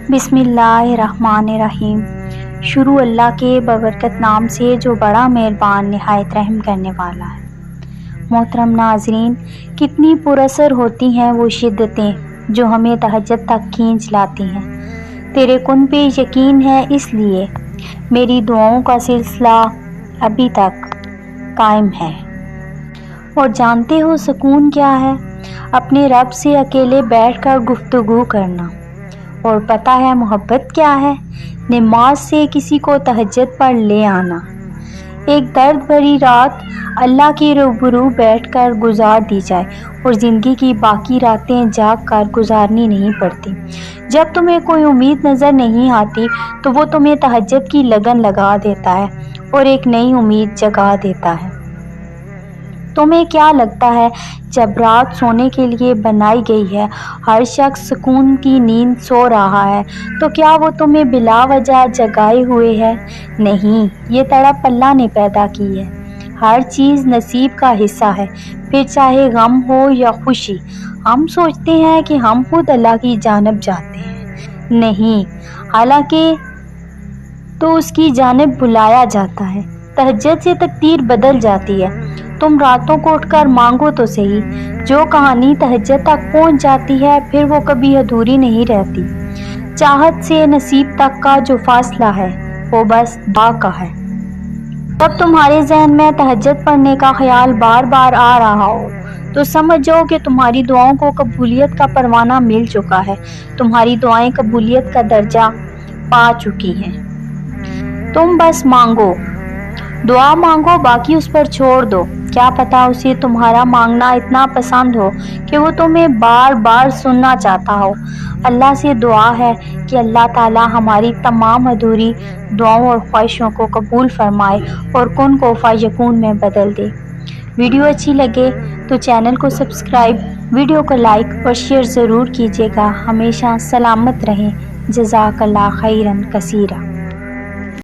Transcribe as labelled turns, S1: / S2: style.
S1: بسم اللہ الرحمن الرحیم۔ شروع اللہ کے ببرکت نام سے جو بڑا مہربان نہایت رحم کرنے والا ہے۔ محترم ناظرین، کتنی پراثر ہوتی ہیں وہ شدتیں جو ہمیں تہجد تک کھینچ لاتی ہیں۔ تیرے کن پہ یقین ہے، اس لیے میری دعاؤں کا سلسلہ ابھی تک قائم ہے۔ اور جانتے ہو سکون کیا ہے؟ اپنے رب سے اکیلے بیٹھ کر گفتگو کرنا۔ اور پتہ ہے محبت کیا ہے؟ نماز سے کسی کو تہجد پر لے آنا۔ ایک درد بھری رات اللہ کے روبرو بیٹھ کر گزار دی جائے اور زندگی کی باقی راتیں جاگ کر گزارنی نہیں پڑتی۔ جب تمہیں کوئی امید نظر نہیں آتی تو وہ تمہیں تہجد کی لگن لگا دیتا ہے اور ایک نئی امید جگا دیتا ہے۔ تمہیں کیا لگتا ہے جب رات سونے کے لیے بنائی گئی ہے، ہر شخص سکون کی نیند سو رہا ہے، تو کیا وہ تمہیں بلا وجہ جگائے ہوئے ہے؟ نہیں، یہ تڑپ اللہ نے پیدا کی ہے۔ ہر چیز نصیب کا حصہ ہے، پھر چاہے غم ہو یا خوشی۔ ہم سوچتے ہیں کہ ہم خود اللہ کی جانب جاتے ہیں، نہیں، حالانکہ تو اس کی جانب بلایا جاتا ہے۔ تہجد سے تقدیر بدل جاتی ہے۔ تم راتوں کو اٹھ کر مانگو تو صحیح، جو کہانی تہجد تک پہنچ جاتی ہے پھر وہ کبھی ادھوری نہیں رہتی۔ چاہت سے نصیب تک کا جو فاصلہ ہے وہ بس دعا کا ہے۔ جب تمہارے ذہن میں تہجد پڑھنے کا خیال بار بار آ رہا ہو تو سمجھ جاؤ کہ تمہاری دعاؤں کو قبولیت کا پروانہ مل چکا ہے۔ تمہاری دعائیں قبولیت کا درجہ پا چکی ہیں۔ تم بس مانگو، دعا مانگو، باقی اس پر چھوڑ دو۔ کیا پتا اسے تمہارا مانگنا اتنا پسند ہو کہ وہ تمہیں بار بار سننا چاہتا ہو۔ اللہ سے دعا ہے کہ اللہ تعالی ہماری تمام ادھوری دعاؤں اور خواہشوں کو قبول فرمائے اور کن کو فیکون میں بدل دے۔ ویڈیو اچھی لگے تو چینل کو سبسکرائب، ویڈیو کو لائک اور شیئر ضرور کیجیے گا۔ ہمیشہ سلامت رہیں۔ جزاک اللہ خیرا کثیرا۔